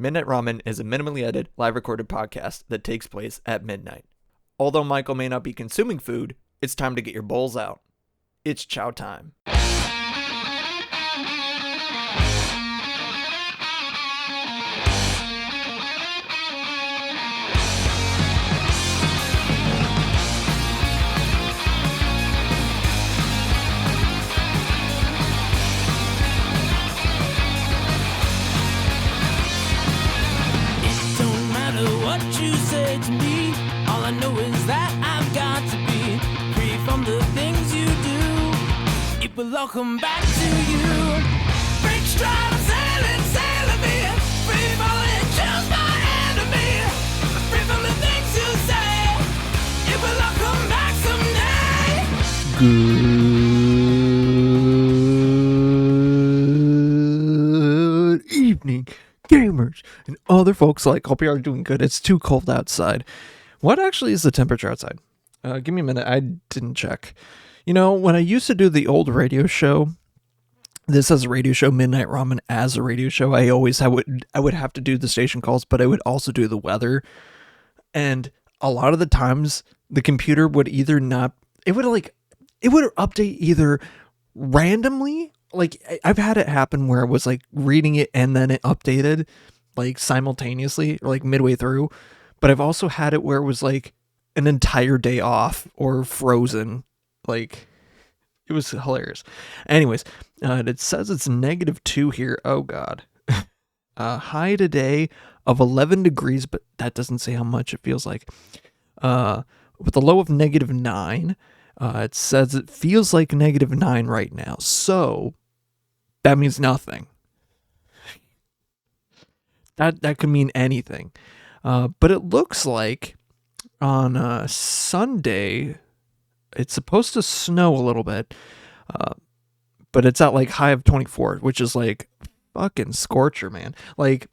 Midnight Ramen is a minimally edited, live recorded podcast that takes place at midnight. Although Michael may not be consuming food, it's time to get your bowls out. It's chow time. What you say to me, all I know is that I've got to be free from the things you do. It will all come back to you. Break stride, I'm sailing me. Free falling, choose my enemy. Free from the things you say. It will all come back someday. Good evening, gamers and other folks like. Hope you are doing good. It's too cold outside. What actually is the temperature outside? Give me a minute. I didn't check. You know, when I used to do the old radio show, this as a radio show, Midnight Ramen as a radio show, I would have to do the station calls, but I would also do the weather. And a lot of the times the computer would either not, it would update either randomly. Like, I've had it happen where it was like reading it and then it updated like simultaneously or like midway through. But I've also had it where it was like an entire day off or frozen. Like, it was hilarious. Anyways, it says it's -2 here. Oh God. High today of 11 degrees, but that doesn't say how much it feels like. With a low of -9. It says it feels like -9 right now. So that means nothing. That could mean anything. But it looks like on Sunday, it's supposed to snow a little bit. But it's at like high of 24, which is like fucking scorcher, man. Like,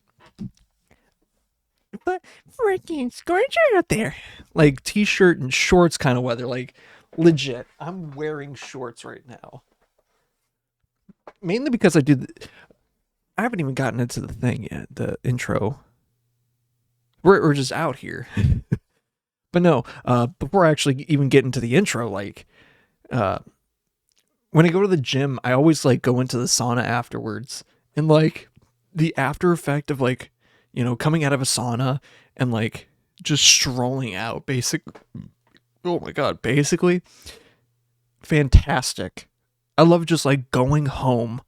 but freaking scorcher out there. Like t-shirt and shorts kind of weather. Like, legit, I'm wearing shorts right now. Mainly because I haven't even gotten into the thing yet, the intro. We're just out here. But no, before I actually even get into the intro, like, when I go to the gym, I always like go into the sauna afterwards. And like the after effect of like, you know, coming out of a sauna and like just strolling out, oh my God, basically fantastic. I love just like going home,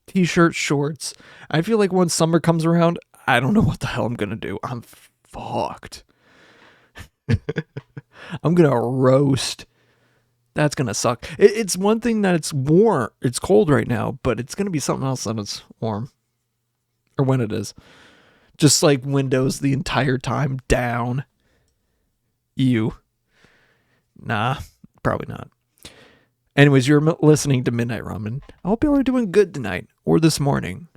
t-shirt, shorts. I feel like when summer comes around, I don't know what the hell I'm going to do. I'm fucked. I'm going to roast. That's going to suck. It's one thing that it's warm. It's cold right now, but it's going to be something else when it's warm. Or when it is. Just like windows the entire time down. Nah, probably not. Anyways, you're listening to Midnight Ramen. I hope y'all are doing good tonight, or this morning,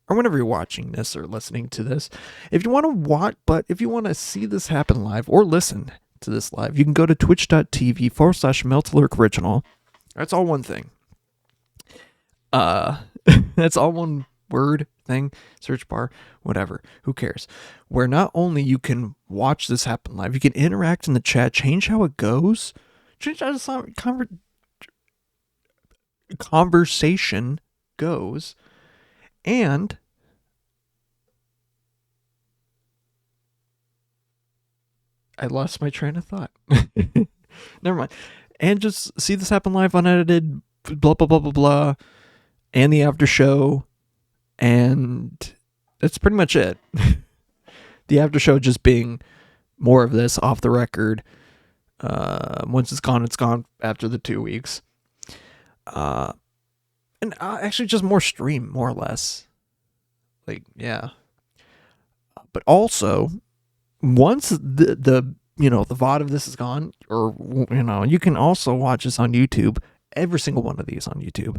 or whenever you're watching this or listening to this. If you want to see this happen live or listen to this live, you can go to twitch.tv/MeltAlertOriginal. That's all one thing. That's all one word thing, search bar, whatever. Who cares? Where not only you can watch this happen live, you can interact in the chat, change how it goes, change how the conversation goes, and I lost my train of thought. Never mind. And just see this happen live, unedited, blah, blah, blah, blah, blah, and the after show. And that's pretty much it. The after show just being more of this off the record. Once it's gone after the 2 weeks. And actually just more stream, more or less. Like, yeah. But also, once the VOD of this is gone, or, you know, you can also watch this on YouTube. Every single one of these on YouTube.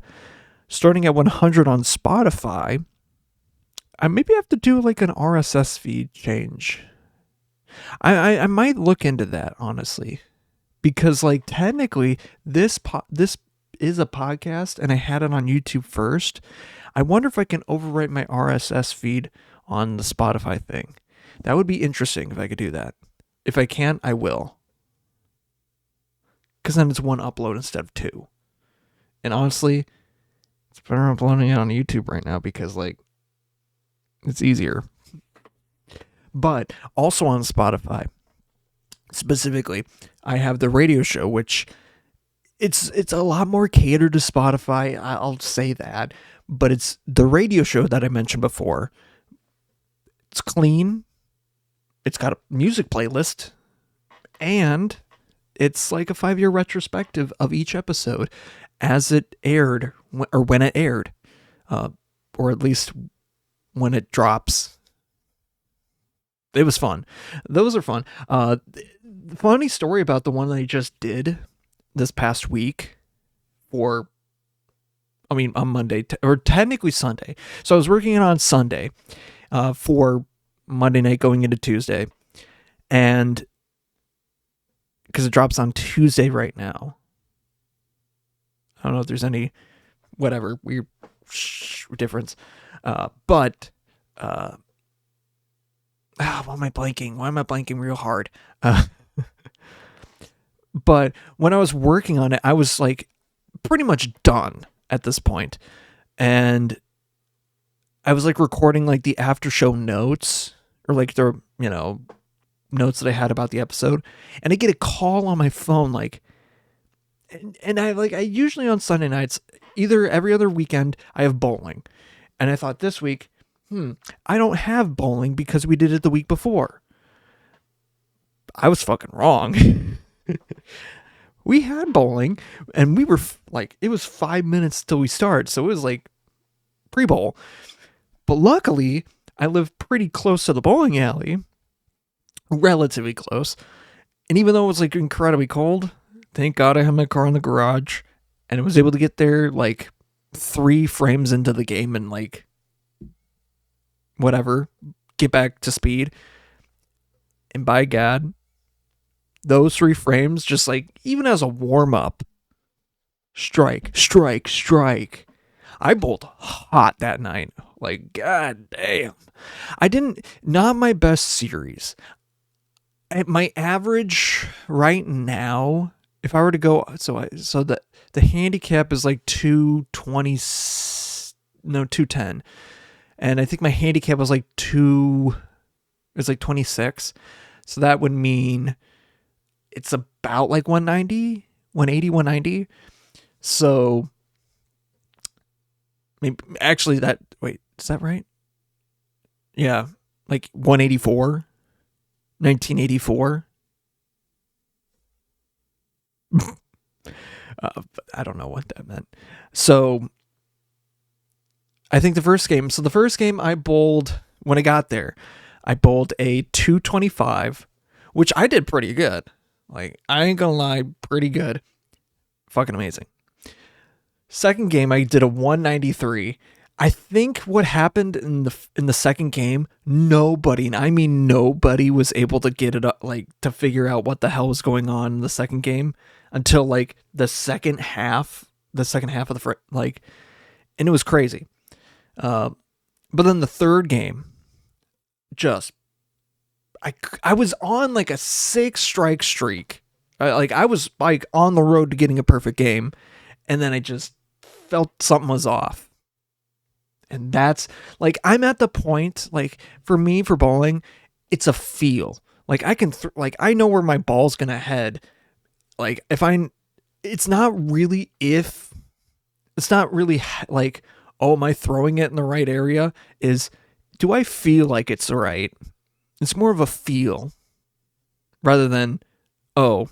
Starting at 100 on Spotify, I maybe have to do like an RSS feed change. I might look into that, honestly, because like technically this is a podcast and I had it on YouTube first. I wonder if I can overwrite my RSS feed on the Spotify thing. That would be interesting if I could do that. If I can't, I will. Because then it's one upload instead of two. And honestly, it's better uploading it on YouTube right now because, like, it's easier. But also on Spotify, specifically, I have the radio show, which it's a lot more catered to Spotify. I'll say that. But it's the radio show that I mentioned before. It's clean. It's got a music playlist. And it's like a 5-year retrospective of each episode as it aired, or when it aired. Or at least when it drops. It was fun. Those are fun. The funny story about the one that I just did this past week on Monday, or technically Sunday. So I was working it on Sunday for Monday night going into Tuesday. And because it drops on Tuesday right now. I don't know if there's any, whatever, weird difference. But why am I blanking? Why am I blanking real hard? But when I was working on it, I was like pretty much done at this point. And I was like recording like the after show notes, or like the, notes that I had about the episode. And I get a call on my phone, like, and I usually on Sunday nights, either every other weekend, I have bowling. And I thought this week, I don't have bowling because we did it the week before. I was fucking wrong. We had bowling, and we were like, it was 5 minutes till we start, so it was like pre-bowl. But luckily, I live pretty close to the bowling alley, relatively close. And even though it was like incredibly cold, thank God I had my car in the garage, and I was able to get there like 3 frames into the game and like whatever, get back to speed. And by God, those 3 frames, just like, even as a warm-up, strike. I bowled hot that night. Like, god damn. Not my best series. My average right now, if I were to go, so the handicap is like 210. And I think my handicap was like 26. So that would mean it's about like 190. So, maybe, actually wait, is that right? Yeah, like 184, 1984. I don't know what that meant. So, I think the first game I bowled, when I got there, I bowled a 225, which I did pretty good. Like, I ain't gonna lie, pretty good. Fucking amazing. Second game, I did a 193. I think what happened in the second game, nobody was able to get it up, like, to figure out what the hell was going on in the second game until like the second half of the and it was crazy. But then the third game, I was on like a 6 strike streak. I was like on the road to getting a perfect game, and then I just felt something was off. And that's like, I'm at the point, like, for me, for bowling, it's a feel. Like, I can I know where my ball's gonna head. Like, it's not really like, oh, am I throwing it in the right area? Do I feel like it's right? It's more of a feel rather than, oh.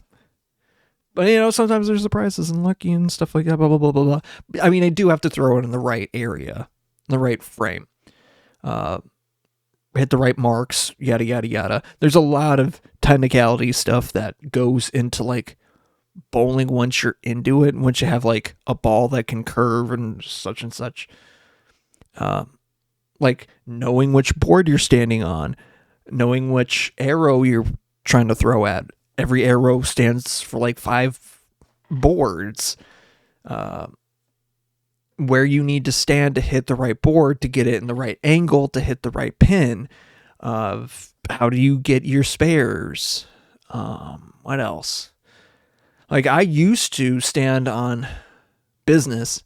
But, sometimes there's surprises and lucky and stuff like that, blah, blah, blah, blah, blah. I mean, I do have to throw it in the right area, the right frame. Hit the right marks, yada, yada, yada. There's a lot of technicality stuff that goes into, like, bowling once you're into it, and once you have, like, a ball that can curve and such. Like, knowing which board you're standing on, knowing which arrow you're trying to throw at. Every arrow stands for like 5 boards. where you need to stand to hit the right board to get it in the right angle to hit the right pin. Of how do you get your spares? What else? Like I used to stand on business.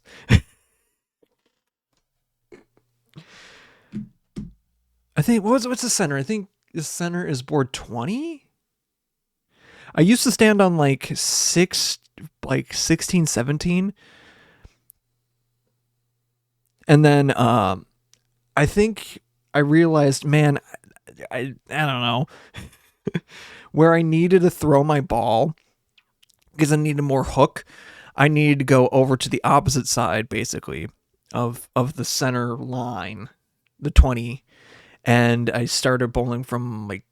I think what's the center? I think the center is board 20. I used to stand on like 16, 17. And then I think I realized, man, I don't know, where I needed to throw my ball because I needed more hook. I needed to go over to the opposite side, basically, of the center line, the 20. And I started bowling from like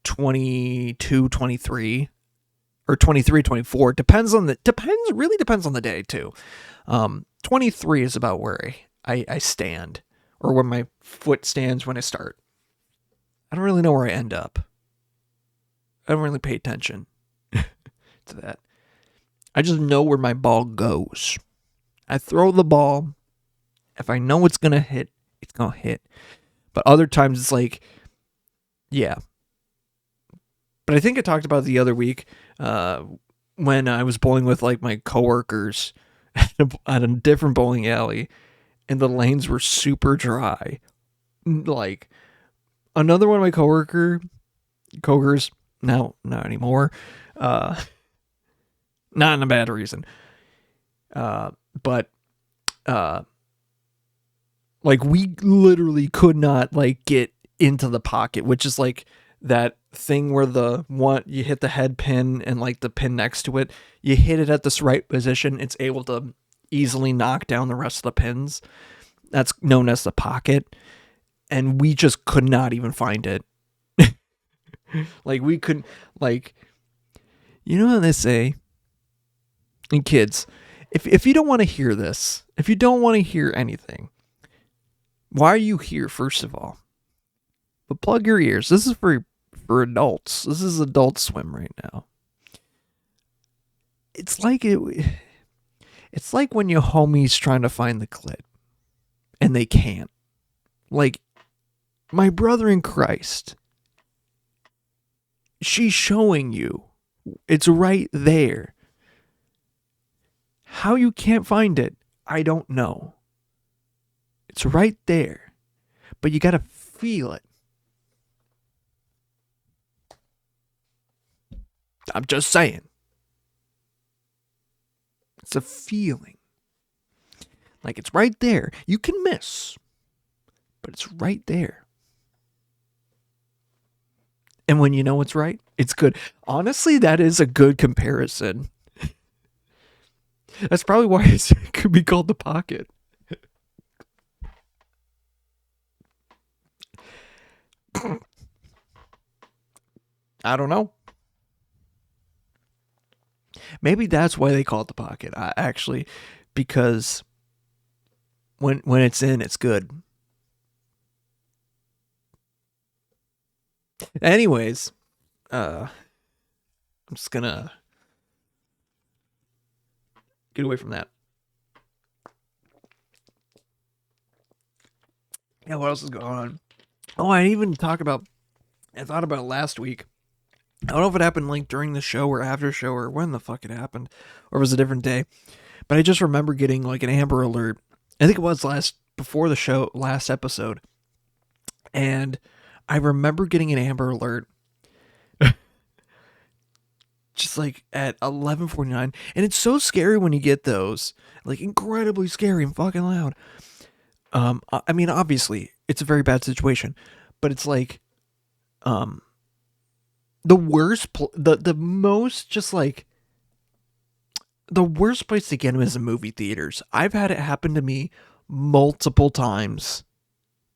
22, 23, or 23, 24. Depends on the day too. 23 is about where I stand, or where my foot stands when I start. I don't really know where I end up. I don't really pay attention to that. I just know where my ball goes. I throw the ball. If I know it's going to hit, it's going to hit. But other times it's like, yeah. But I think I talked about it the other week when I was bowling with like my coworkers at a different bowling alley, and the lanes were super dry. Like another one of my coworkers, now not anymore, not in a bad reason, but like we literally could not like get into the pocket, which is like that thing where you hit the head pin and like the pin next to it, you hit it at this right position, it's able to easily knock down the rest of the pins. That's known as the pocket. And we just could not even find it. Like we couldn't, like, you know how they say, and kids, if you don't want to hear this, if you don't want to hear anything, why are you here, first of all? But plug your ears. This is for adults. This is Adult Swim right now. It's like when your homie's trying to find the clit and they can't. Like, my brother in Christ, she's showing you. It's right there. How you can't find it, I don't know. It's right there. But you gotta feel it. I'm just saying. It's a feeling. Like it's right there. You can miss, but it's right there. And when you know it's right, it's good. Honestly, that is a good comparison. That's probably why it could be called the pocket. I don't know. Maybe that's why they call it the pocket. Actually, because when it's in, it's good. Anyways, I'm just gonna get away from that. Yeah, what else is going on? Oh, I didn't even talk about. I thought about it last week. I don't know if it happened like during the show or after show or when the fuck it happened, or it was a different day. But I just remember getting like an Amber Alert. I think it was before the show, last episode. And I remember getting an Amber Alert just like at 11:49. And it's so scary when you get those, like incredibly scary and fucking loud. I mean, obviously it's a very bad situation, but it's like, the worst, the most just like the worst place to get them is in movie theaters. I've had it happen to me multiple times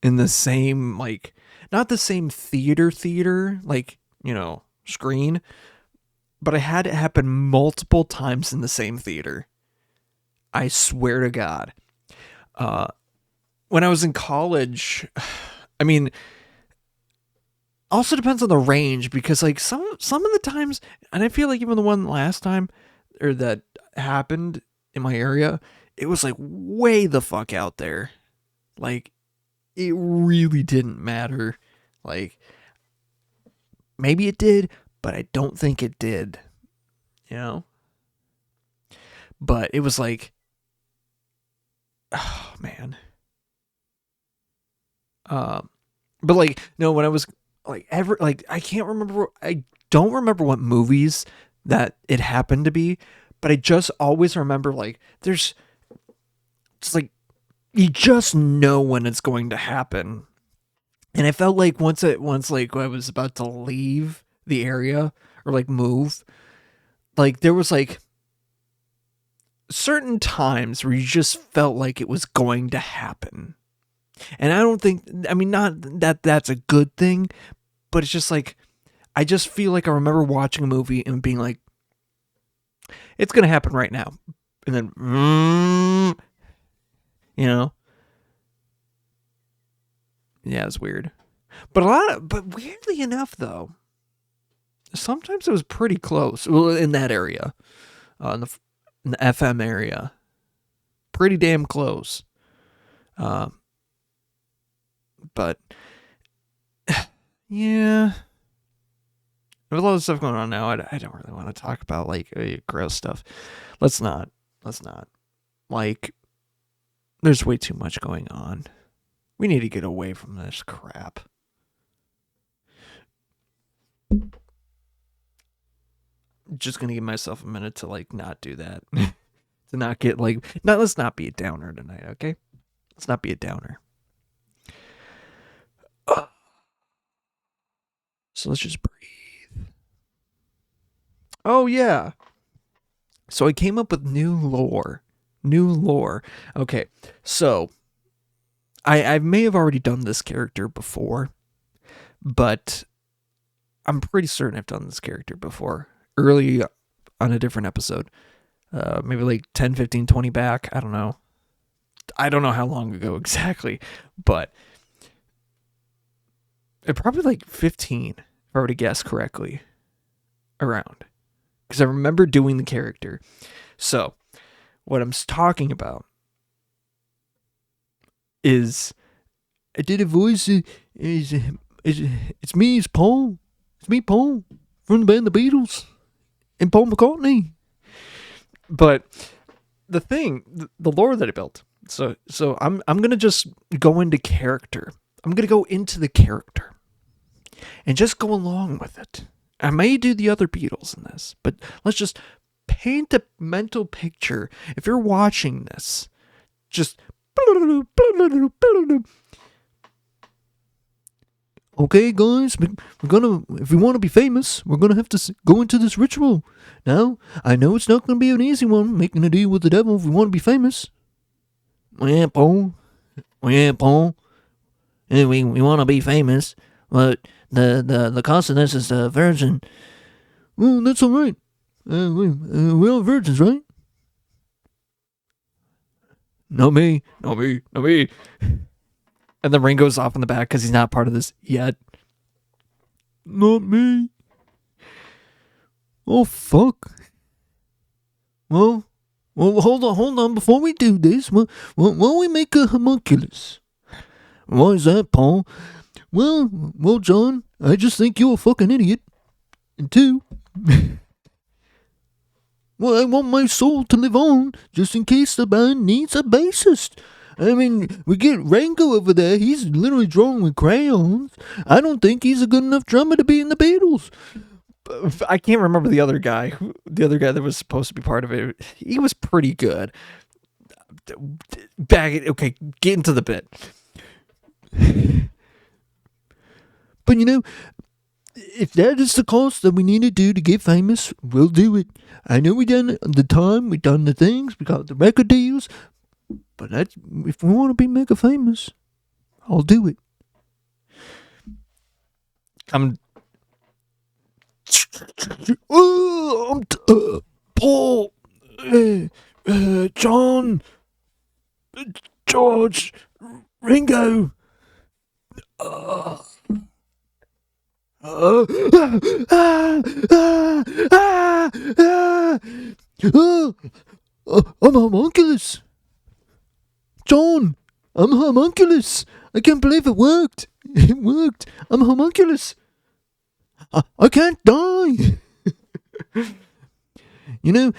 in the same, like, not the same theater, like, you know, screen, but I had it happen multiple times in the same theater. I swear to God. When I was in college, I mean, also depends on the range, because like some of the times, and I feel like even the one last time or that happened in my area, it was like way the fuck out there. Like, it really didn't matter. Like, maybe it did, but I don't think it did. You know? But it was like, oh man. But like, no, when I was like I can't remember. I don't remember what movies that it happened to be, but I just always remember like it's like you just know when it's going to happen. And I felt like once like I was about to leave the area or like move, like there was like certain times where you just felt like it was going to happen. And I don't think, I mean, not that that's a good thing, but it's just like, I just feel like I remember watching a movie and being like, it's going to happen right now. And then, you know? Yeah, it's weird. But weirdly enough, though, sometimes it was pretty close. Well, in that area, in the FM area, pretty damn close. But yeah, there's a lot of stuff going on now. I don't really want to talk about like gross stuff. Let's not. Like, there's way too much going on. We need to get away from this crap. Just gonna give myself a minute to like not do that. To not get like, let's not be a downer tonight, okay? Let's not be a downer. So let's just breathe. Oh yeah. So I came up with new lore. Okay, so I may have already done this character before, but I'm pretty certain I've done this character before. Early on a different episode. Maybe like 10, 15, 20 back. I don't know. I don't know how long ago exactly, but it probably like 15, if I were to guess correctly, around. Because I remember doing the character. So, what I'm talking about is I did a voice. It's me, it's Paul. It's me, Paul, from the band The Beatles, and Paul McCartney. But the thing, the lore that I built. So I'm gonna just go into character. I'm gonna go into the character, and just go along with it. I may do the other Beatles in this, but let's just paint a mental picture. If you're watching this, just okay, guys, we're gonna, if we want to be famous, we're gonna have to go into this ritual. Now, I know it's not gonna be an easy one, making a deal with the devil if we want to be famous. Yeah, Paul. Yeah, we want to be famous, but the cost of this is the virgin. Well, that's all right. We're all virgins, right? Not me. And then Ringo's off in the back because he's not part of this yet. Not me. Oh, fuck. Well, hold on. Before we do this, why don't we make a homunculus? Why is that, Paul? Well, John, I just think you're a fucking idiot. And two, well, I want my soul to live on, just in case the band needs a bassist. I mean, we get Rango over there, he's literally drawing with crayons. I don't think he's a good enough drummer to be in the Beatles. I can't remember the other guy that was supposed to be part of it. He was pretty good. Okay, get into the bit. But you know, if that is the cost that we need to do to get famous, we'll do it. I know we done the time, we done the things, we got the record deals, but that's, if we want to be mega famous, I'll do it. Paul, John, George, Ringo. I'm a homunculus. John, I'm homunculus. I can't believe it worked. It worked. I'm homunculus. I can't die. You know?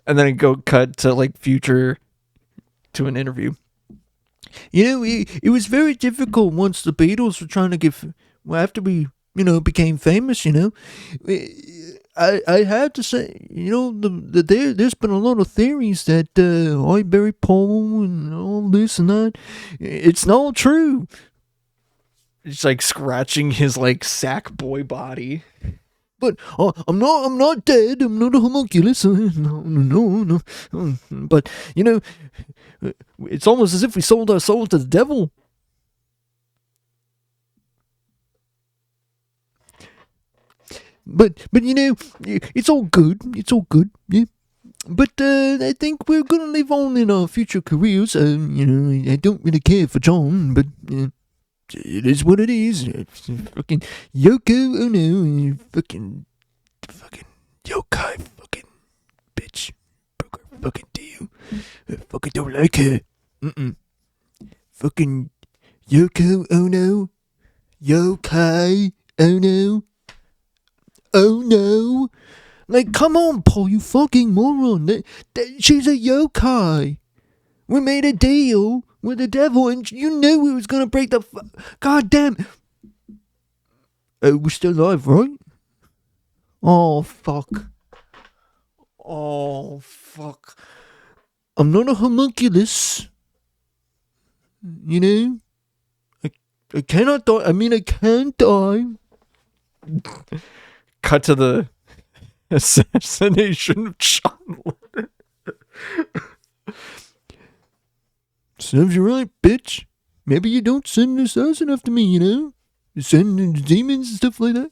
And then I go cut to like future to an interview. You know, it was very difficult once the Beatles were trying to after we, became famous, I have to say, there's been a lot of theories that I buried Paul and all this and that. It's not true. It's like scratching his like sack boy body. But I'm not dead. I'm not a homunculus. No. But it's almost as if we sold our soul to the devil. But it's all good. It's all good. Yeah. But I think we're gonna live on in our future careers. I don't really care for John, but it is what it is. Fucking Yoko Ono, fucking yokai, fucking bitch, fucking deal. I fucking don't like her. Fucking Yoko Ono, yokai Ono. Oh no! Like, come on, Paul, you fucking moron. She's a yokai. We made a deal with the devil, and you knew we was gonna break the. God damn. We're still alive, right? Oh fuck. Oh fuck. I'm not a homunculus. I cannot die. I mean, I can't die. Cut to the assassination of John Lennon. Serves you right, bitch. Maybe you don't send an assassin after me, You send demons and stuff like that.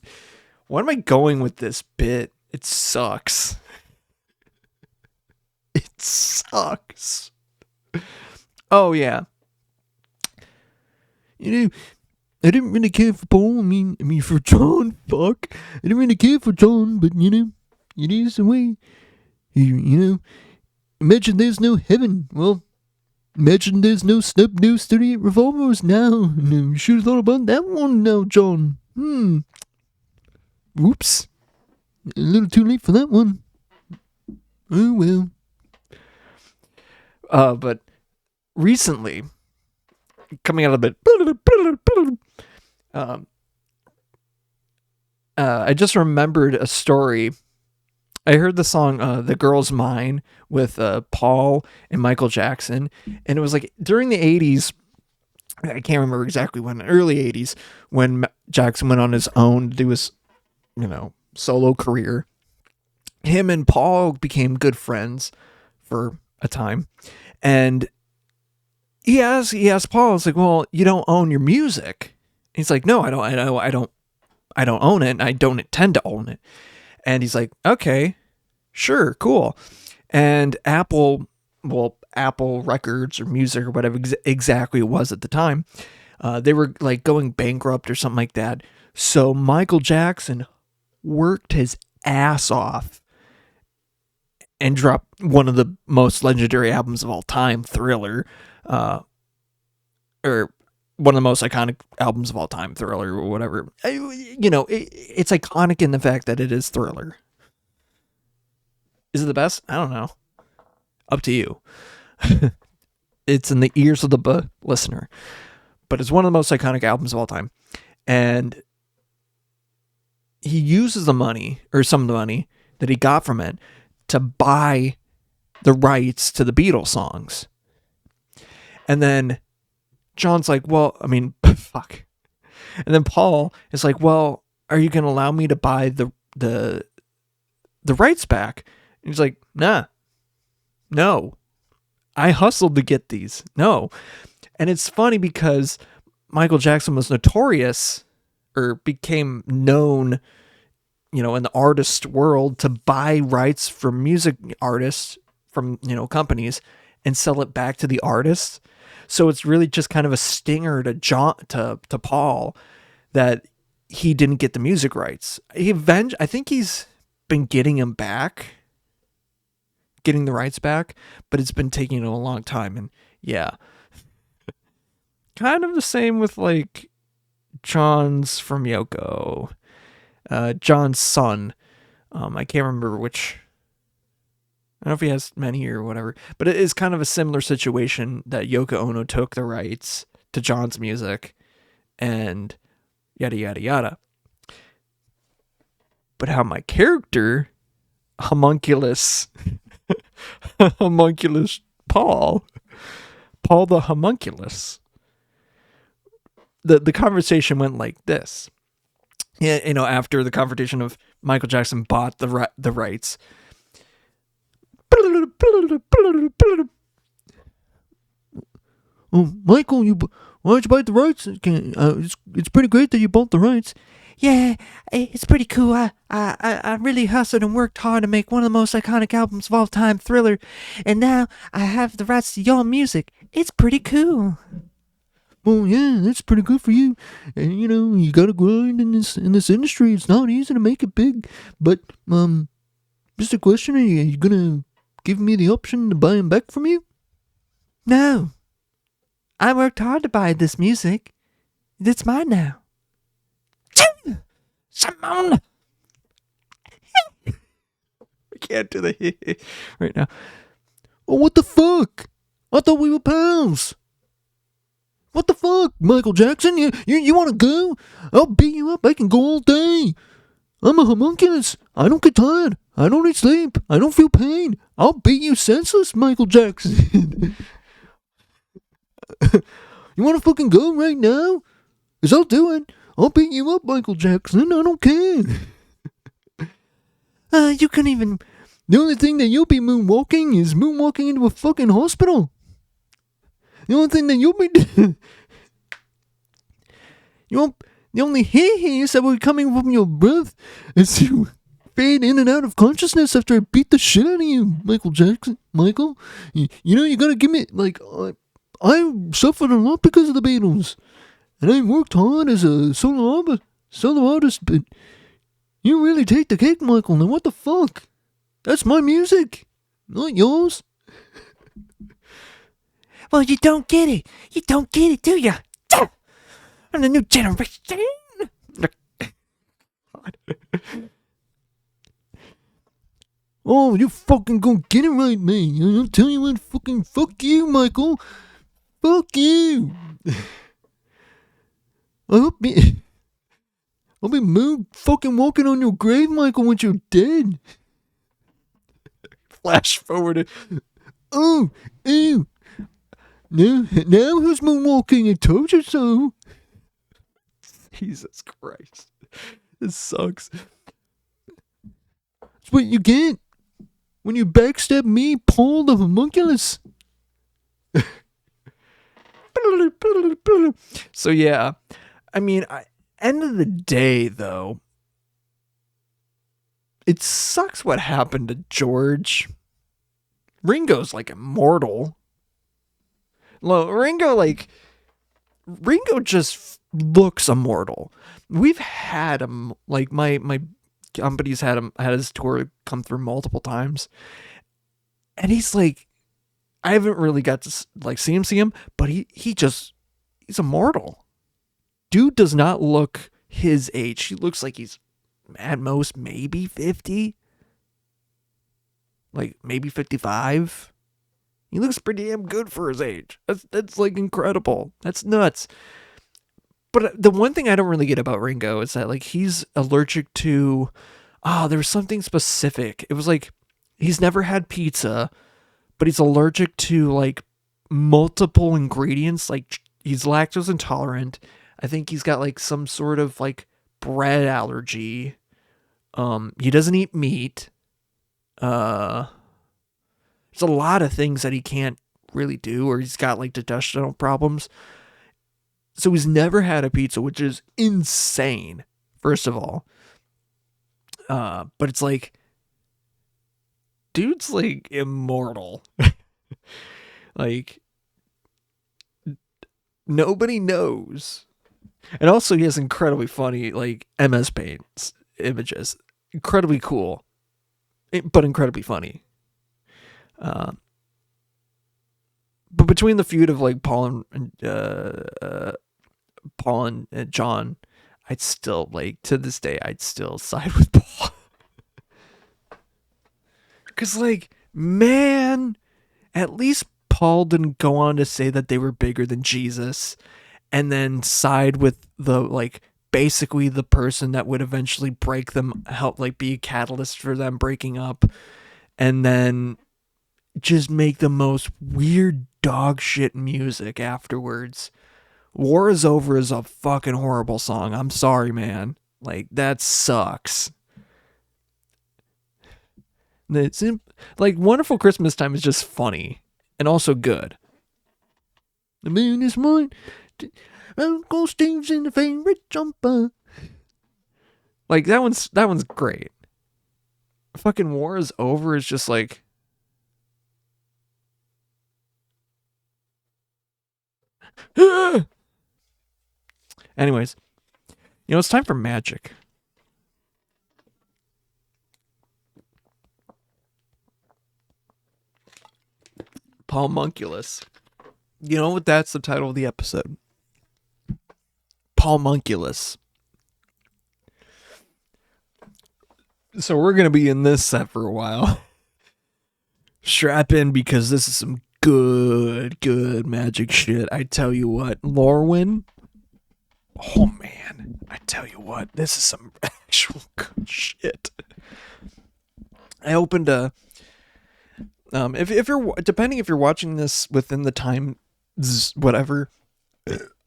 Why am I going with this bit? It sucks. It sucks. Oh, yeah. I didn't really care for Paul. I mean for John. Fuck. I didn't really care for John, but it is the way. Imagine there's no heaven. Well, imagine there's no snub nose 38 revolvers now. You should have thought about that one now, John. Whoops. A little too late for that one. Oh well. But recently, coming out of it. I just remembered a story. I heard the song The Girl's Mine with Paul and Michael Jackson. And it was like during the 80s. I can't remember exactly when. Early 80s. When Jackson went on his own to do his, solo career. Him and Paul became good friends for a time. And he asked Paul, it's like, well, you don't own your music. He's like, no, I don't own it, and I don't intend to own it. And he's like, okay, sure, cool. And Apple Records or Music or whatever exactly it was at the time, they were like going bankrupt or something like that. So Michael Jackson worked his ass off and dropped one of the most legendary albums of all time, Thriller, or one of the most iconic albums of all time, Thriller, or whatever. It's iconic in the fact that it is Thriller. Is it the best? I don't know. Up to you. It's in the ears of the listener. But it's one of the most iconic albums of all time. And he uses the money, or some of the money that he got from it, to buy the rights to the Beatles songs. And then John's like, well, I mean, fuck. And then Paul is like, well, are you going to allow me to buy the rights back? And he's like, nah, no, I hustled to get these. No. And it's funny because Michael Jackson was notorious, or became known, in the artist world, to buy rights from music artists from, companies and sell it back to the artists. So it's really just kind of a stinger to Paul that he didn't get the music rights. I think he's been getting the rights back, but it's been taking a long time. And Yeah. Kind of the same with like John's from Yoko. John's son. I can't remember which. I don't know if he has many or whatever, but it is kind of a similar situation that Yoko Ono took the rights to John's music and yada yada yada. But how my character, homunculus, homunculus Paul the homunculus, the conversation went like this. Yeah, after the confrontation of Michael Jackson bought the rights. Oh, Michael, why did you buy the rights? It's pretty great that you bought the rights. Yeah, it's pretty cool. I really hustled and worked hard to make one of the most iconic albums of all time, Thriller, and now I have the rights to your music. It's pretty cool. Well, yeah, that's pretty good for you. And you gotta grind in this industry. It's not easy to make it big. But just a question: are you gonna give me the option to buy them back from you? No, I worked hard to buy this music. It's mine now. Simone! I can't do the right now. Oh, what the fuck? I thought we were pals. What the fuck, Michael Jackson? You want to go? I'll beat you up. I can go all day. I'm a homunculus. I don't get tired. I don't need sleep. I don't feel pain. I'll beat you senseless, Michael Jackson. You want to fucking go right now? 'Cause I'll do it. I'll beat you up, Michael Jackson. I don't care. You couldn't even... The only thing that you'll be moonwalking is moonwalking into a fucking hospital. The only thing that you'll be... The only haze that will be coming from your breath is you fade in and out of consciousness after I beat the shit out of you, Michael Jackson. Michael, you gotta give me... Like, I suffered a lot because of the Beatles. And I worked hard as a solo artist, but you really take the cake, Michael. Now what the fuck? That's my music, not yours. Well, you don't get it. You don't get it, do you? I'm the new generation. Oh, you fucking gonna get it right, man. I'll tell you what, fucking fuck you, Michael. Fuck you. I'll be moon fucking walking on your grave, Michael, once you're dead. Flash forward. Oh, ew. Now who's moonwalking? I told you so. Jesus Christ. This sucks. That's what you get when you backstab me, Paul the homunculus. So yeah. I mean, end of the day, though, it sucks what happened to George. Ringo's like immortal. Ringo just looks immortal. We've had him, like my company's had his tour come through multiple times, and he's like, I haven't really got to like see him, but he's immortal. Dude does not look his age. He looks like he's at most maybe 50. Like maybe 55. He looks pretty damn good for his age. That's like incredible. That's nuts. But the one thing I don't really get about Ringo is that like he's allergic to there was something specific. It was like he's never had pizza, but he's allergic to like multiple ingredients. Like he's lactose intolerant. I think he's got like some sort of like bread allergy. He doesn't eat meat. There's a lot of things that he can't really do, or he's got like digestional problems. So he's never had a pizza, which is insane, first of all. But it's like, dude's like immortal. Like, nobody knows. And also he has incredibly funny, like, MS Paint images. Incredibly cool. But incredibly funny. but between the feud of like Paul and John, I'd still like to this day I'd still side with Paul. Cause like, man, at least Paul didn't go on to say that they were bigger than Jesus and then side with the like basically the person that would eventually break them, help like be a catalyst for them breaking up, and then just make the most weird dog shit music afterwards. War is Over is a fucking horrible song. I'm sorry, man. Like, that sucks. It's like Wonderful Christmas Time is just funny and also good. The moon is mine. Uncle Steve's in the favorite jumper. Like that one's great. Fucking War is Over is just like anyways, it's time for magic. Paulmunculus. You know what? That's the title of the episode. Paulmunculus. So we're going to be in this set for a while. Strap in because this is some good magic shit. I tell you what, Lorwyn. Oh man, I tell you what, this is some actual good shit. I opened a if you're depending if you're watching this within the time whatever,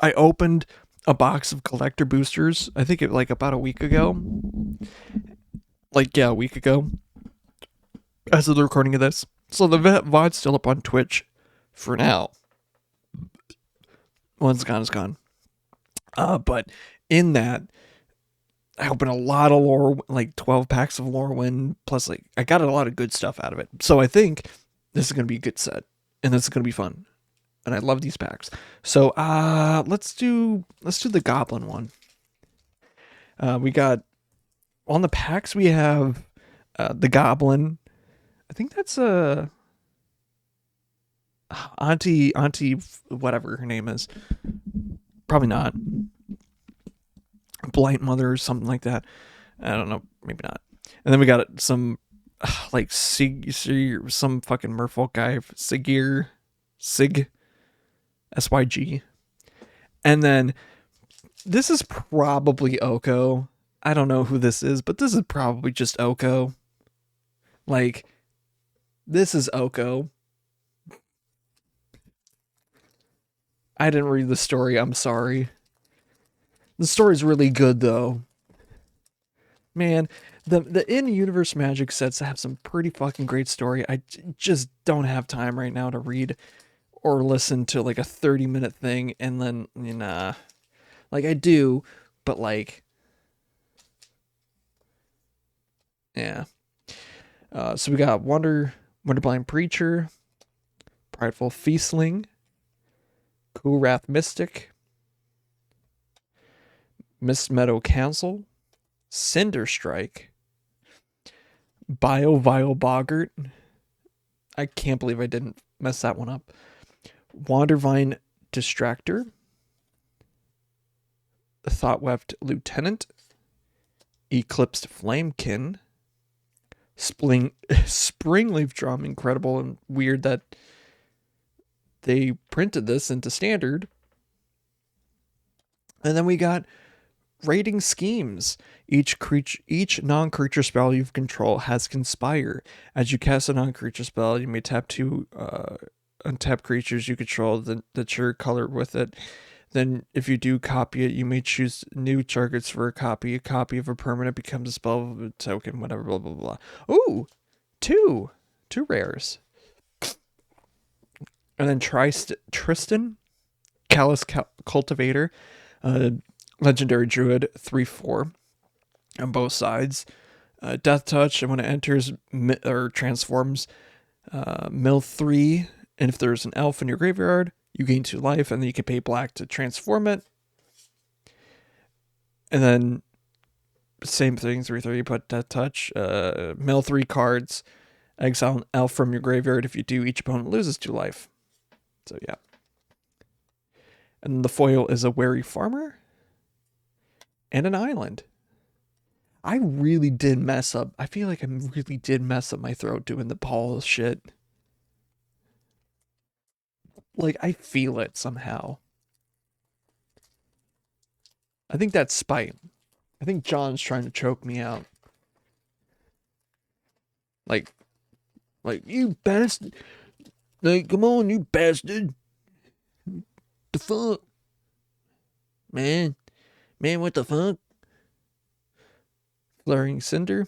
I opened a box of collector boosters. I think it like about a week ago. A week ago. As of the recording of this. So the VOD's still up on Twitch for now. Once gone is gone. But in that, I opened a lot of lore, like 12 packs of Lorwyn, plus like I got a lot of good stuff out of it. So I think this is gonna be a good set, and this is gonna be fun, and I love these packs. So let's do the Goblin one. We got on the packs we have the Goblin. I think that's Auntie whatever her name is. Probably not. Blight Mother or something like that. I don't know. Maybe not. And then we got some like some fucking merfolk guy, Sig, SYG. And then this is probably Oko. I don't know who this is, but this is probably just Oko. Like, this is Oko. I didn't read the story. I'm sorry. The story's really good, though. Man, the in-universe magic sets have some pretty fucking great story. I just don't have time right now to read or listen to like a 30-minute thing, and then, like I do, but like, yeah. So we got Wonderblind Preacher, Prideful Feastling, Cool Wrath Mystic, Mist Meadow Council, Cinder Strike, Vile Boggart. I can't believe I didn't mess that one up. Wandervine Distractor, Thoughtweft Lieutenant, Eclipsed Flamekin, Springleaf Drum. Incredible and weird that they printed this into standard. And then we got Raiding Schemes. Each non-creature spell you control has Conspire. As you cast a non-creature spell, you may tap 2 untap creatures you control that share color with it. Then if you do copy it, you may choose new targets for a copy. A copy of a permanent becomes a spell of a token, whatever, blah, blah, blah. Ooh, two rares. And then Tristan, Callous Cultivator, Legendary Druid, 3/4 on both sides. Death Touch, and when it enters or transforms, mill 3, and if there's an elf in your graveyard, you gain 2 life, and then you can pay black to transform it. And then same thing, 3/3, but Death Touch, mill 3 cards, exile an elf from your graveyard. If you do, each opponent loses 2 life. So yeah. And the foil is a wary farmer and an island. I really did mess up. I feel like I really did mess up my throat doing the Paul shit. Like, I feel it somehow. I think that's spite. I think John's trying to choke me out. Like, you bastard. Like, come on, you bastard. The fuck? Man, what the fuck? Flaring Cinder.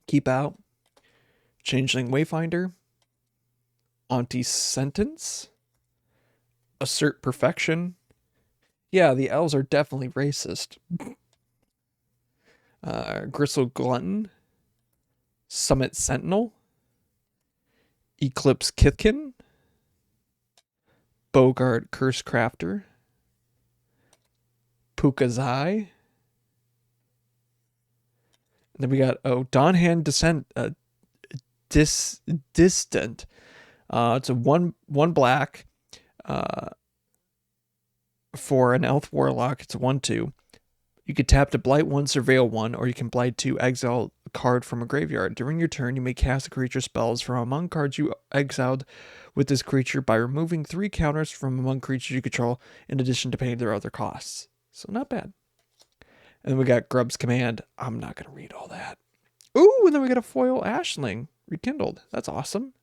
Keep Out. Changeling Wayfinder. Anti-Sentence. Assert Perfection. Yeah, the elves are definitely racist. Gristle Glutton. Summit Sentinel. Eclipse Kithkin. Bogart Curse Crafter. Pukazai. And then we got Donhan Distant. It's a one black. For an elf warlock, it's a 1/2. You can tap to blight 1, surveil 1, or you can blight 2, exile a card from a graveyard. During your turn, you may cast a creature spells from among cards you exiled with this creature by removing 3 counters from among creatures you control, in addition to paying their other costs. So not bad. And then we got Grub's Command. I'm not going to read all that. Ooh, and then we got a foil Ashling rekindled. That's awesome.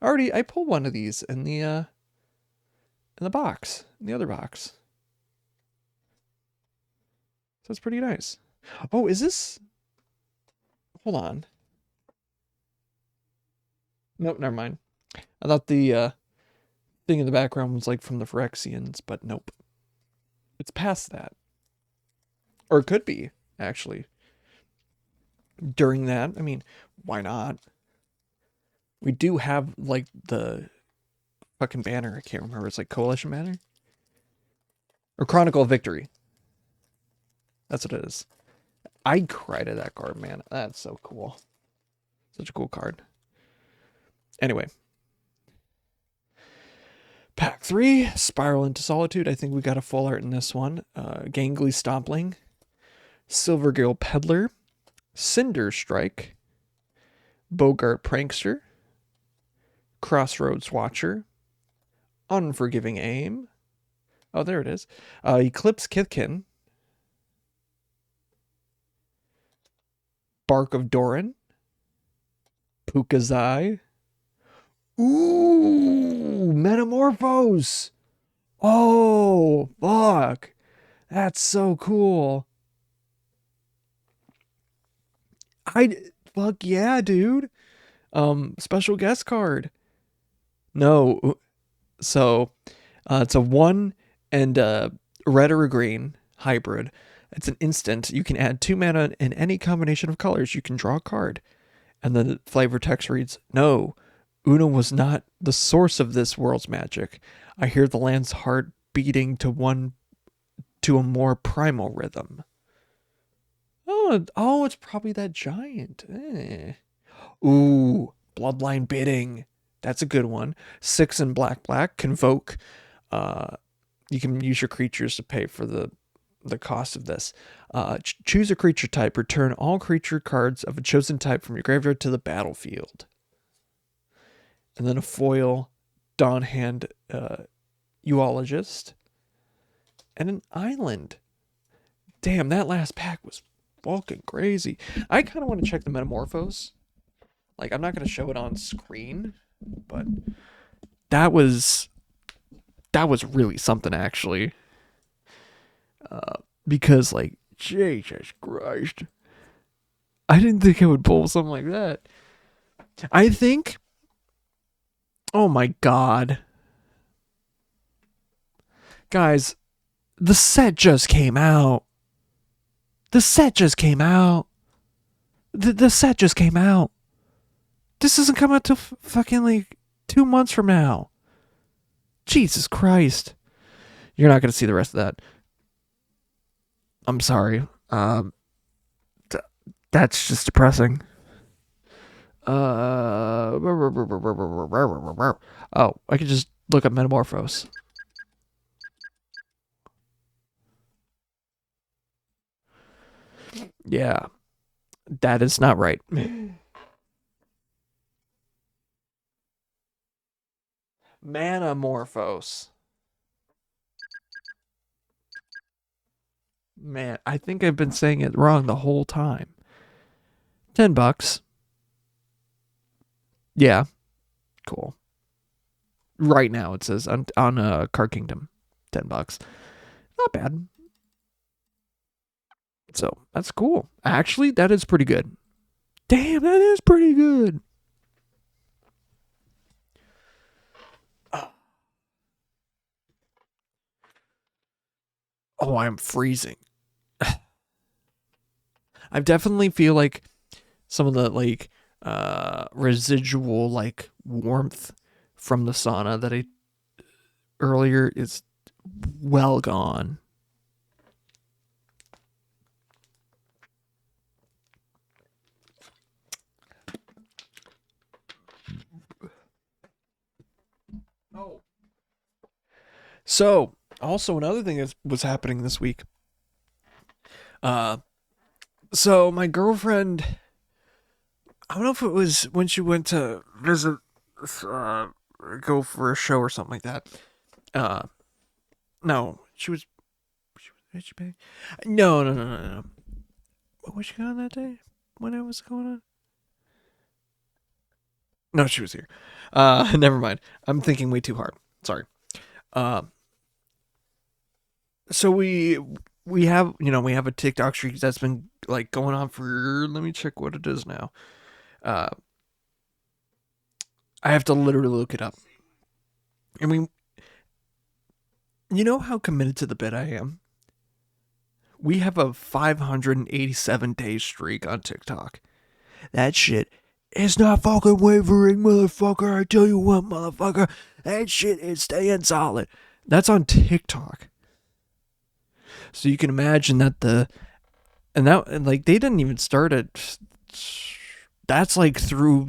I pulled one of these in the box, in the other box. So it's pretty nice. Oh, is this? Hold on. Nope, never mind. I thought the thing in the background was like from the Phyrexians, but nope. It's past that. Or it could be, actually. During that, I mean, why not? We do have, like, the fucking banner. I can't remember. It's like Coalition banner? Or Chronicle of Victory. That's what it is. I cried at that card, man. That's so cool. Such a cool card. Anyway. Pack 3, Spiral into Solitude. I think we got a full art in this one. Gangly Stompling. Silvergill Peddler. Cinder Strike. Bogart Prankster. Crossroads Watcher. Unforgiving Aim. Oh, there it is. Eclipse Kithkin. Bark of Doran. Pukazai. Ooh, Metamorphose. Oh, fuck. That's so cool. Fuck yeah, dude. Special guest card. No. So, it's a 1 and red or a green hybrid. It's an instant. You can add 2 mana in any combination of colors. You can draw a card. And then the flavor text reads, "No, Una was not the source of this world's magic. I hear the land's heart beating to a more primal rhythm." Oh, it's probably that giant. Ooh, Bloodline Bidding. That's a good one. 6 and black. Convoke. You can use your creatures to pay for the cost of this. Choose a creature type. Return all creature cards of a chosen type from your graveyard to the battlefield. And then a foil Dawnhand Uologist. And an island. Damn, that last pack was fucking crazy. I kind of want to check the Metamorphose. Like, I'm not going to show it on screen, but that was really something, actually. Because, like, Jesus Christ. I didn't think I would pull something like that. I think... Oh my god. Guys, the set just came out. The set just came out. This doesn't come out till fucking, like, 2 months from now. Jesus Christ. You're not going to see the rest of that. I'm sorry. That's just depressing. Oh, I could just Look up Metamorphose. Yeah, that is not right. Manamorphose. Man, I think I've been saying it wrong the whole time. $10. Yeah, cool. Right now it says on Card Kingdom, $10. Not bad. So that's cool. Actually, that is pretty good. Damn, that is pretty good. Oh, I'm freezing. I definitely feel like some of the like residual like warmth from the sauna that I earlier is well gone. Oh. So, also another thing that was happening this week. So my girlfriend, I don't know if it was when she went to visit, go for a show or something like that. No, she was did she pay? No. What was she on that day? When it was going on? No, she was here. Never mind. I'm thinking way too hard. Sorry. Uh, so we have we have a TikTok streak that's been like going on for, let me check what it is now. Uh, I have to literally look it up. I mean, you know how committed to the bit I am. We have a 587-day streak on TikTok. That shit is not fucking wavering, motherfucker. I tell you what, motherfucker. That shit is staying solid. That's on TikTok. So you can imagine that and like they didn't even start it. That's like through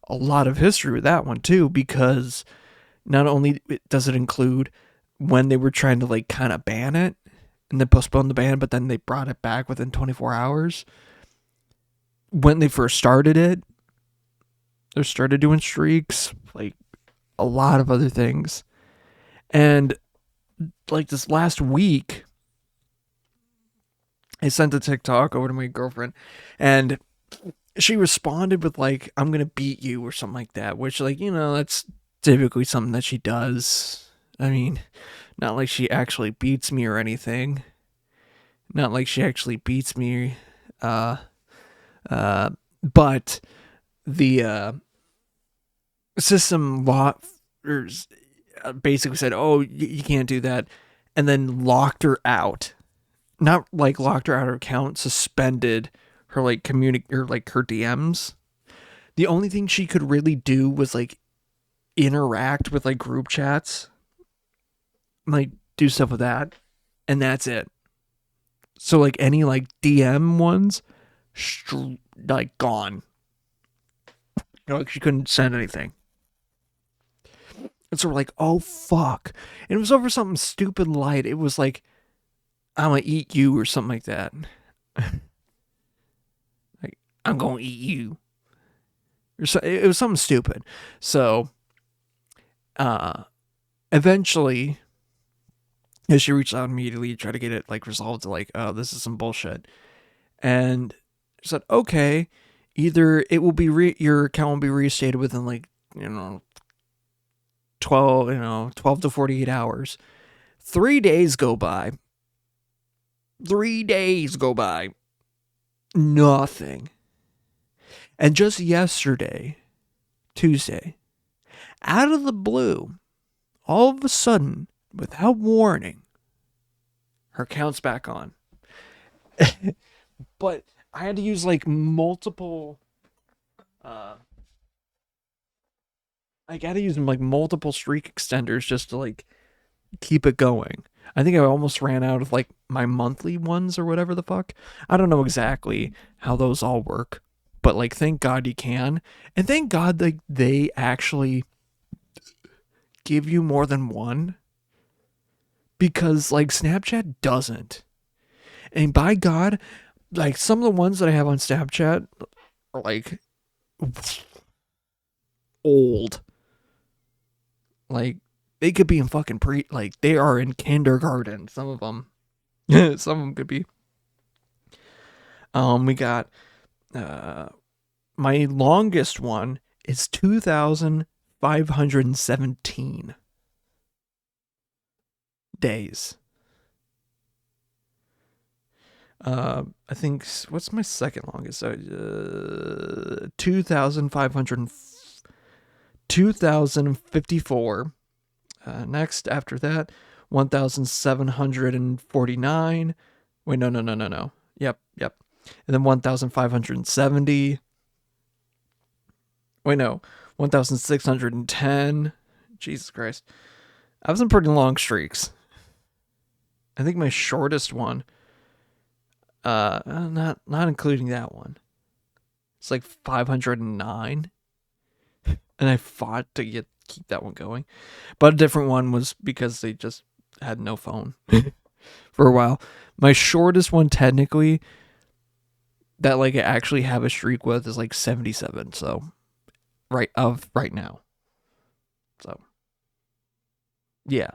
a lot of history with that one too, because not only does it include when they were trying to like kind of ban it and then postpone the ban, but then they brought it back within 24 hours. When they first started it, they started doing streaks, like a lot of other things. And like this last week, I sent a TikTok over to my girlfriend and she responded with like, I'm going to beat you or something like that, which like, that's typically something that she does. I mean, not like she actually beats me or anything. Not like she actually beats me. But the system law basically said, "Oh, you can't do that," and then locked her out. Not like locked her out of her account, suspended her like or like her DMs. The only thing she could really do was like interact with like group chats, like do stuff with that, and that's it. So like any like DM ones, like gone. Like she couldn't send anything. And so we're like, oh fuck. And it was over something stupid light. It was like, I'm gonna eat you or something like that. Like, I'm gonna eat you. It was something stupid. So eventually, as she reached out immediately to try to get it like resolved to like, oh, this is some bullshit. And she said, okay, either it will be your account will be reinstated within like 12 to 48 hours. 3 days go by. 3 days go by. Nothing. And just yesterday, Tuesday, out of the blue, all of a sudden, without warning, her account's back on. But I had to use like multiple I gotta use like multiple streak extenders just to like keep it going. I think I almost ran out of like my monthly ones or whatever the fuck. I don't know exactly how those all work, but like thank God you can. And thank God like they actually give you more than one because like Snapchat doesn't. And by God, like some of the ones that I have on Snapchat are like old. Like they could be in fucking like they are in kindergarten. Some of them, some of them could be. We got my longest one is 2,517 days. I think what's my second longest? 2,054. Next after that, 1,749. Wait, no. Yep. And then 1,570. Wait, no. 1,610. Jesus Christ. I have some pretty long streaks. I think my shortest one, not including that one, it's like 509. And I fought to keep that one going. But a different one was because they just had no phone for a while. My shortest one technically that like I actually have a streak with is like 77. So right now. So yeah.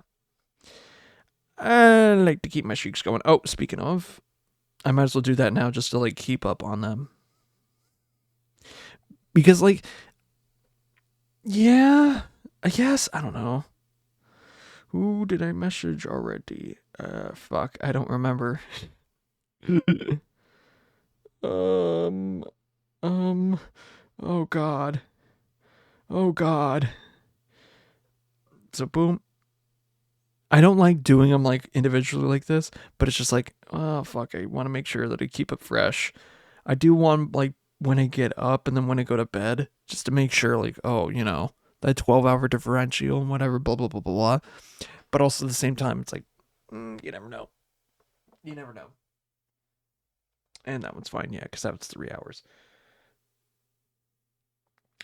I like to keep my streaks going. Oh, speaking of, I might as well do that now just to like keep up on them. Because like, yeah, I guess, I don't know. Who did I message already? Fuck, I don't remember. Oh God. So boom. I don't like doing them like individually like this, but it's just like, oh fuck, I want to make sure that I keep it fresh. I do want like when I get up and then when I go to bed, just to make sure like, oh, you know, that 12-hour differential and whatever, blah, blah, blah, blah, blah. But also at the same time, it's like, you never know. And that one's fine, yeah, because that was 3 hours.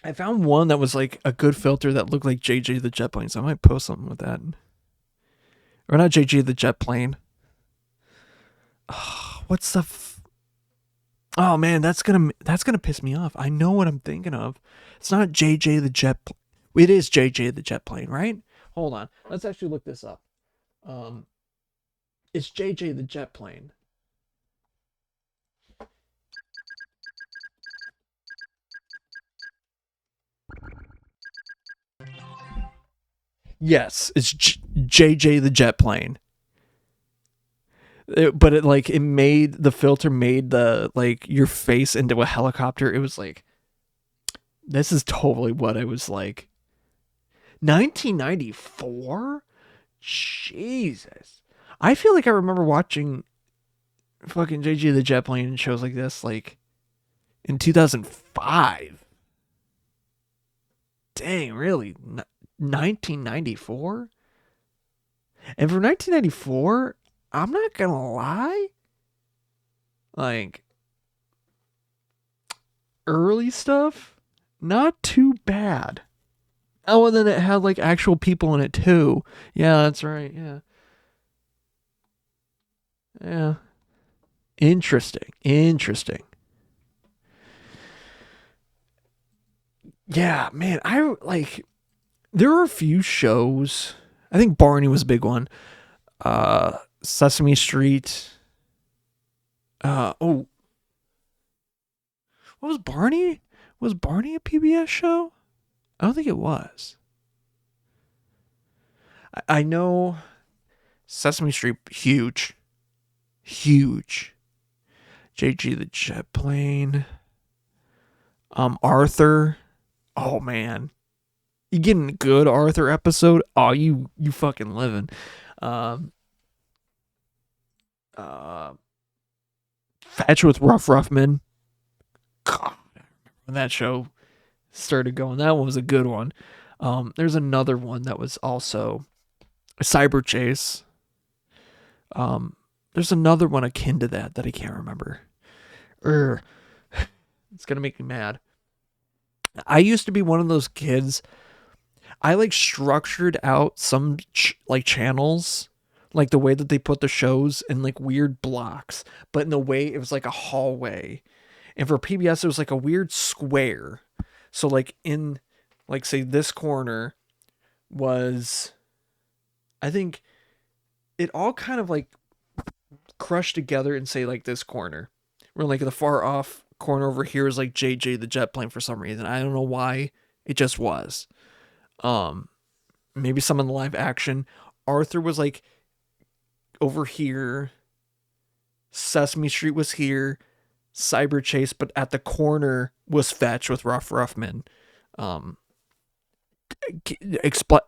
I found one that was like a good filter that looked like JJ the Jet Plane, so I might post something with that. Or not JJ the Jet Plane. Oh, what's the... Oh man, that's gonna piss me off. I know what I'm thinking of. It's not JJ the Jet... It is JJ the Jet Plane, right? Hold on. Let's actually look this up. It's JJ the Jet Plane. Yes, it's JJ the Jet Plane. But it made the filter made the like your face into a helicopter. It was like, this is totally what I was like. 1994? Jesus. I feel like I remember watching fucking JJ the Jet Plane and shows like this like in 2005. Dang, really? 1994? And for 1994, I'm not gonna lie, like early stuff, not too bad. Oh, and then it had like actual people in it too. Yeah, that's right. Yeah. Interesting. Yeah, man, I like, there are a few shows. I think Barney was a big one. Sesame Street. What was Barney? Was Barney a PBS show? I don't think it was. I know Sesame Street, huge. JG the Jet Plane. Arthur. Oh man, you getting a good Arthur episode? Oh, you fucking living. Fetch with Ruffman. God, when that show started going, that one was a good one. There's another one that was also a Cyber Chase. There's another one akin to that I can't remember. It's gonna make me mad. I used to be one of those kids I like structured out some like channels, like the way that they put the shows in like weird blocks, but in the way it was like a hallway. And for PBS, it was like a weird square. So like in, like say this corner was, I think it all kind of like crushed together and say like this corner. Where like the far off corner over here is like JJ the jet plane for some reason. I don't know why. It just was. Maybe some in the live action. Arthur was like over here. Sesame Street was here. Cyber Chase, but at the corner was Fetch with Rough Ruffman.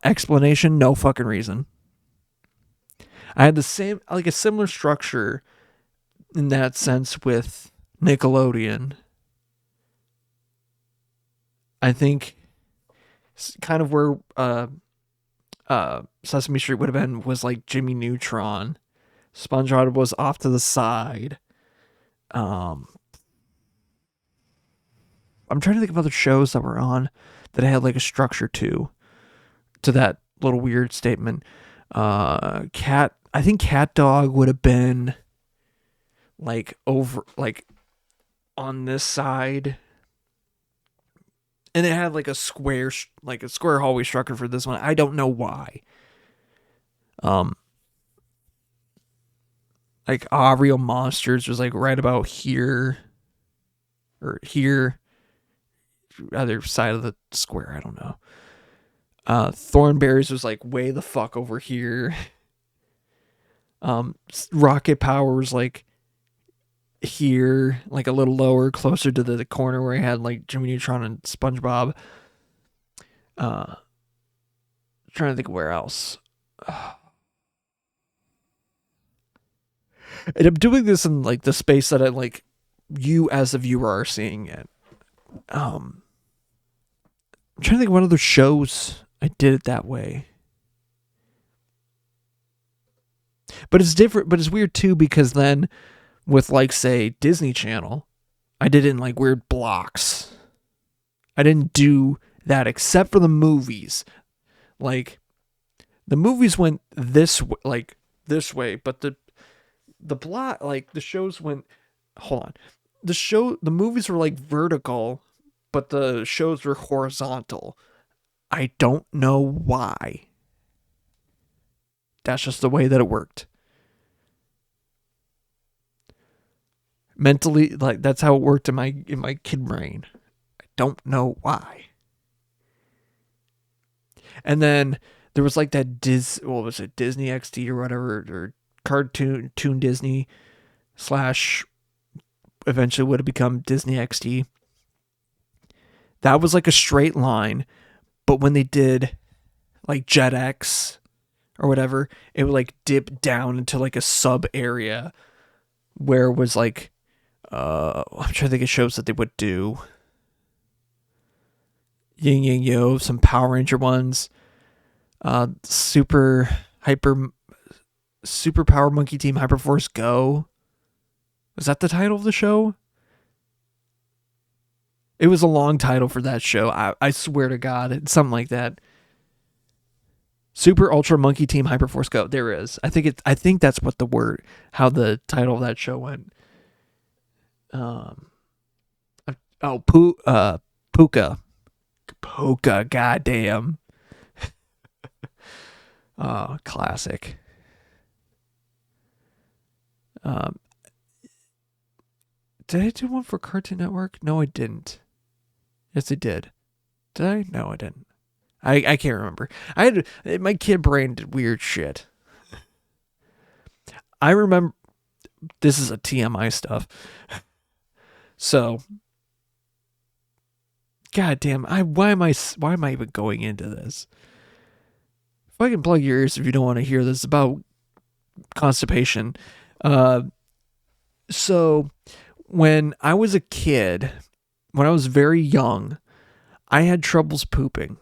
Explanation? No fucking reason. I had the same, like a similar structure in that sense with Nickelodeon. I think kind of where Sesame Street would have been was like Jimmy Neutron. SpongeBob was off to the side. I'm trying to think of other shows that were on that had like a structure to that little weird statement. I think Cat Dog would have been like over, like on this side, and it had like a square hallway structure for this one. I don't know why. Like Real Monsters was like right about here, or here, other side of the square. I don't know. Thornberries was like way the fuck over here. Rocket Power was like here, like a little lower, closer to the corner where I had like Jimmy Neutron and SpongeBob. Trying to think of where else. And I'm doing this in like the space that I like you as a viewer are seeing it. I'm trying to think of what other shows I did it that way. But it's different, but it's weird too, because then with like say Disney Channel, I did it in like weird blocks. I didn't do that except for the movies. Like the movies went this way, but the block, like the shows went, hold on. The movies were like vertical, but the shows were horizontal. I don't know why. That's just the way that it worked. Mentally, like that's how it worked in my kid brain. I don't know why. And then there was like that what was it, Disney XD or whatever, or Cartoon Disney / eventually would have become Disney XD. That was like a straight line, but when they did like JetX or whatever, it would like dip down into like a sub area where it was like, I'm trying to think of shows that they would do. Yin Yang Yo, some Power Ranger ones, Super Power Monkey Team Hyperforce Go. Was that the title of the show? It was a long title for that show. I swear to God, it's something like that. Super Ultra Monkey Team Hyperforce Go. There is. I think that's what how the title of that show went. Puka. Goddamn. Oh, classic. Did I do one for Cartoon Network? No, I didn't. Yes, I did. Did I? No, I didn't. I can't remember. My kid brain did weird shit. I remember. This is a TMI stuff. So, goddamn, why am I even going into this? If I can plug your ears if you don't want to hear this about constipation. So when I was a kid, when I was very young, I had troubles pooping.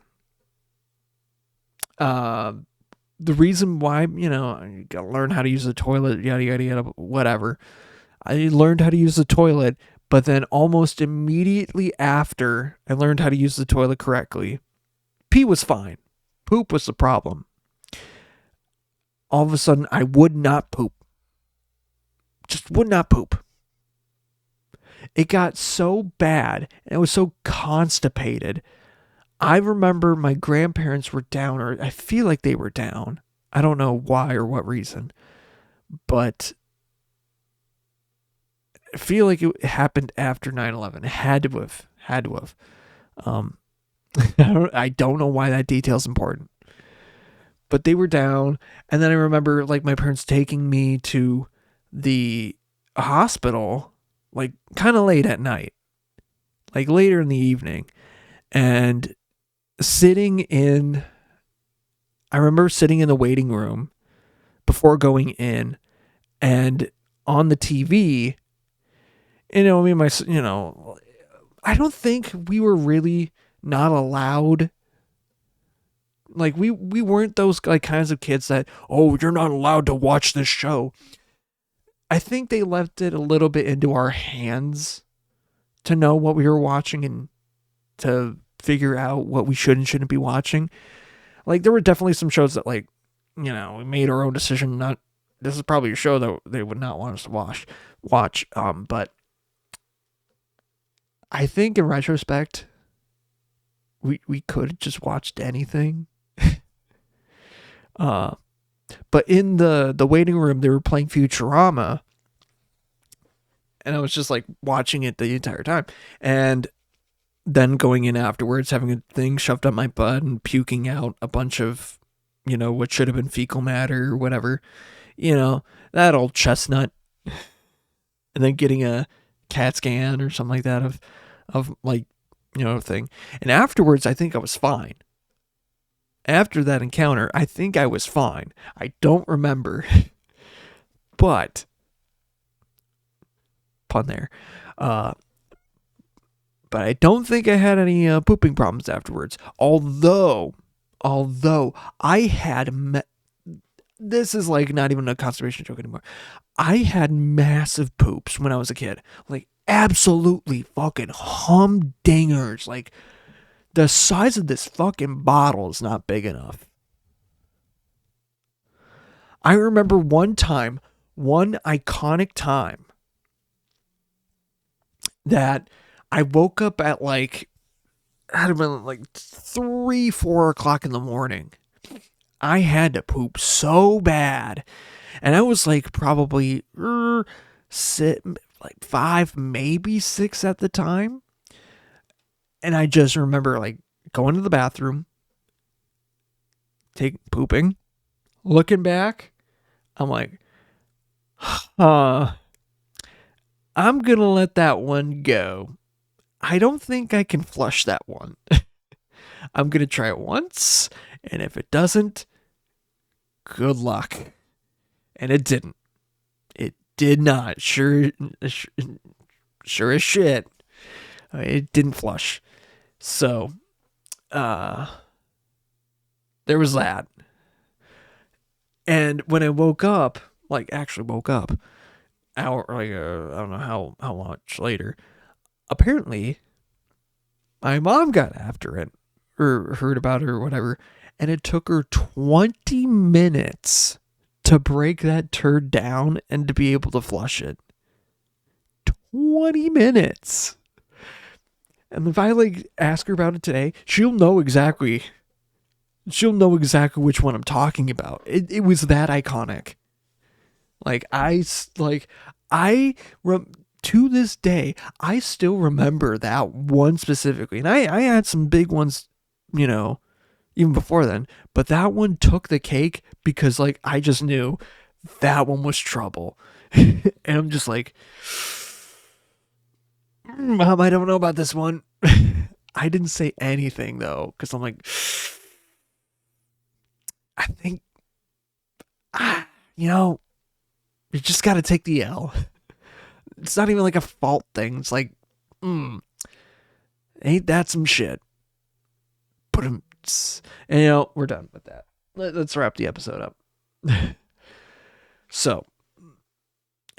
The reason why, you gotta learn how to use the toilet, yada, yada, yada, whatever. I learned how to use the toilet, but then almost immediately after I learned how to use the toilet correctly, pee was fine. poop was the problem. All of a sudden, I would not poop. Just would not poop. It got so bad, and I was so constipated. I remember my grandparents were down, or I feel like they were down. I don't know why or what reason, but I feel like it happened after 9/11. It had to have. Um, I don't know why that detail's important, but they were down. And then I remember like my parents taking me to the hospital, like kind of late at night, like later in the evening, and I remember sitting in the waiting room before going in, and on the TV, me and my, I don't think we were really not allowed. Like we weren't those like kinds of kids that, oh, you're not allowed to watch this show. I think they left it a little bit into our hands to know what we were watching and to figure out what we should and shouldn't be watching. Like there were definitely some shows that like, we made our own decision. This is probably a show that they would not want us to watch. But I think in retrospect, we could have just watched anything. But in the waiting room, they were playing Futurama, and I was just like watching it the entire time, and then going in afterwards, having a thing shoved up my butt and puking out a bunch of, what should have been fecal matter or whatever, that old chestnut, and then getting a CAT scan or something like that of like, thing. And afterwards, I think I was fine. After that encounter, I think I was fine. I don't remember. But, pun there. But I don't think I had any pooping problems afterwards. Although I had, this is like not even a constipation joke anymore. I had massive poops when I was a kid. Like absolutely fucking humdingers. Like the size of this fucking bottle is not big enough. I remember one iconic time that I woke up at like, had been like 3-4 o'clock in the morning. I had to poop so bad. And I was like probably 5, maybe 6 at the time. And I just remember like going to the bathroom, pooping, looking back. I'm like, I'm going to let that one go. I don't think I can flush that one. I'm going to try it once. And if it doesn't, good luck. And it didn't. It did not. Sure as shit. It didn't flush. So, there was that. And when I woke up, I don't know how much later, apparently my mom got after it or heard about it or whatever, and it took her 20 minutes to break that turd down and to be able to flush it. 20 minutes. And if I ask her about it today, she'll know exactly which one I'm talking about. It was that iconic. To this day, I still remember that one specifically. And I had some big ones, even before then. But that one took the cake because, I just knew that one was trouble. And I'm just like, Mom, I don't know about this one. I didn't say anything, though, because I'm like, I think, you just got to take the L. It's not even like a fault thing. It's like, ain't that some shit? And we're done with that. Let's wrap the episode up. So,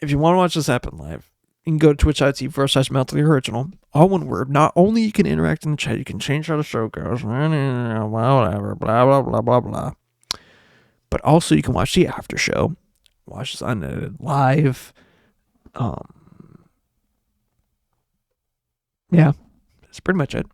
if you want to watch this happen live, You can go to twitch.tv/monthlyoriginal. All one word. Not only you can interact in the chat, you can change how the show goes. Whatever, blah, blah, blah, blah, blah. But also you can watch the after show. Watch this unedited live. Yeah, that's pretty much it.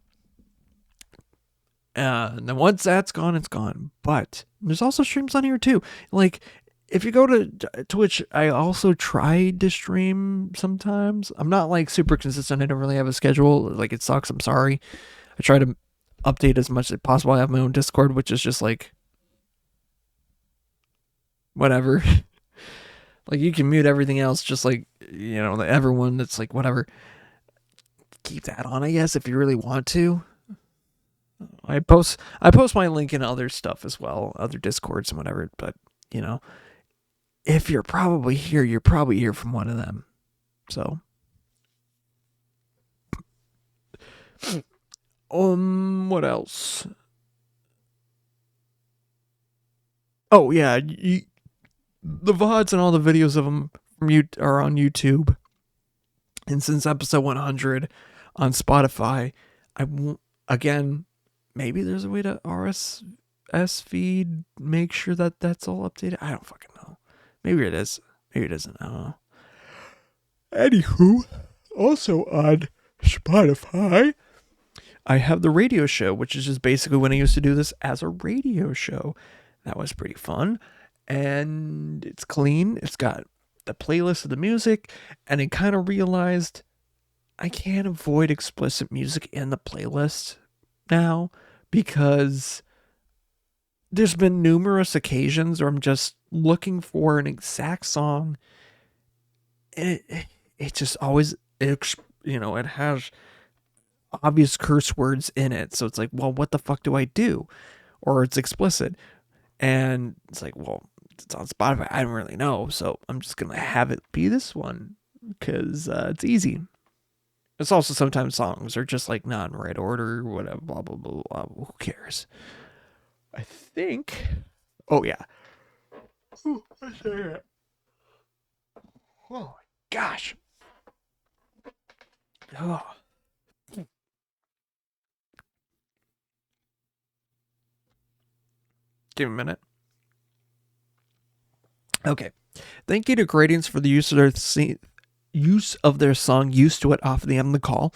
And then once that's gone, it's gone. But there's also streams on here too. Like, if you go to Twitch, I also try to stream sometimes. I'm not like super consistent. I don't really have a schedule. Like, it sucks. I'm sorry. I try to update as much as possible. I have my own Discord, which is just like whatever. Like, you can mute everything else, just like, you know, everyone that's like whatever. Keep that on, I guess, if you really want to. I post my link in other stuff as well, other Discords and whatever, but you know, if you're probably here from one of them. So what else? Oh yeah, the VODs and all the videos of them from you are on YouTube. And since episode 100 on Spotify, I won't, again, maybe there's a way to RSS feed, make sure that that's all updated. I don't fucking know. Maybe it is. Maybe it isn't. I don't know. Anywho, also on Spotify, I have the radio show, which is just basically when I used to do this as a radio show. That was pretty fun. And it's clean. It's got the playlist of the music. And I kind of realized I can't avoid explicit music in the playlist now, because there's been numerous occasions where I'm just looking for an exact song, and it just always, it has obvious curse words in it, so it's like, well, what the fuck do I do? Or it's explicit, and it's like, well, it's on Spotify, I don't really know, so I'm just gonna have it be this one because it's easy. It's also sometimes songs are just like not in right order, whatever, blah, blah, blah, blah. Who cares? I think. Oh, yeah. Oh my gosh. Oh. Give me a minute. Okay. Thank you to Gradients for the use of their song Used to It off of the End of the Call.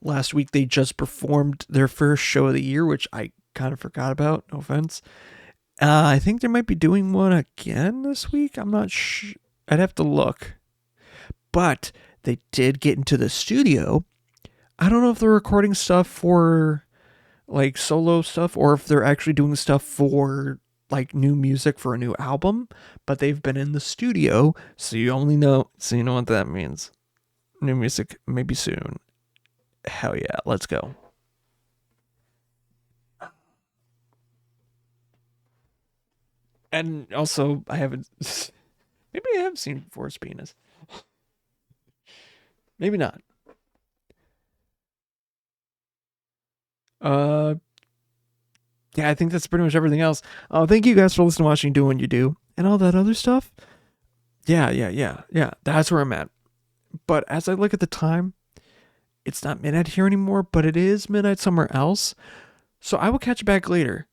Last week they just performed their first show of the year, which I kind of forgot about, no offense. I think they might be doing one again this week. I'm not sure. I'd have to look. But they did get into the studio. I don't know if they're recording stuff for like solo stuff or if they're actually doing stuff for like new music for a new album, but they've been in the studio, so you know what that means. New music maybe soon. Hell yeah, let's go. And also, maybe I have seen Forrest Penis. Maybe not. Yeah, I think that's pretty much everything else. Thank you guys for listening, watching, doing what you do, and all that other stuff. Yeah. That's where I'm at. But as I look at the time, it's not midnight here anymore, but it is midnight somewhere else. So I will catch you back later.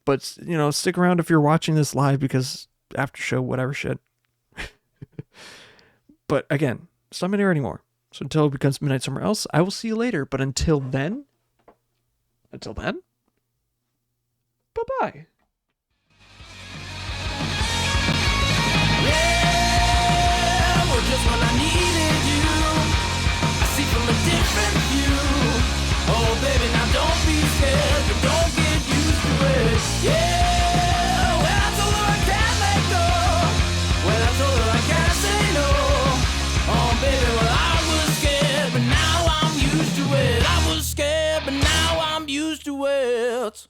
But, stick around if you're watching this live, because after show, whatever shit. But again, it's not midnight anymore. So until it becomes midnight somewhere else, I will see you later. But until then, bye-bye. Yeah, we're just when I needed you. I see from a different view. Oh, baby, now don't be scared, but don't get used to it. Yeah, when I told her I can't let go, when I told her I can't say no. Oh, baby, well, I was scared, but now I'm used to it. I was scared, but now I'm used to it.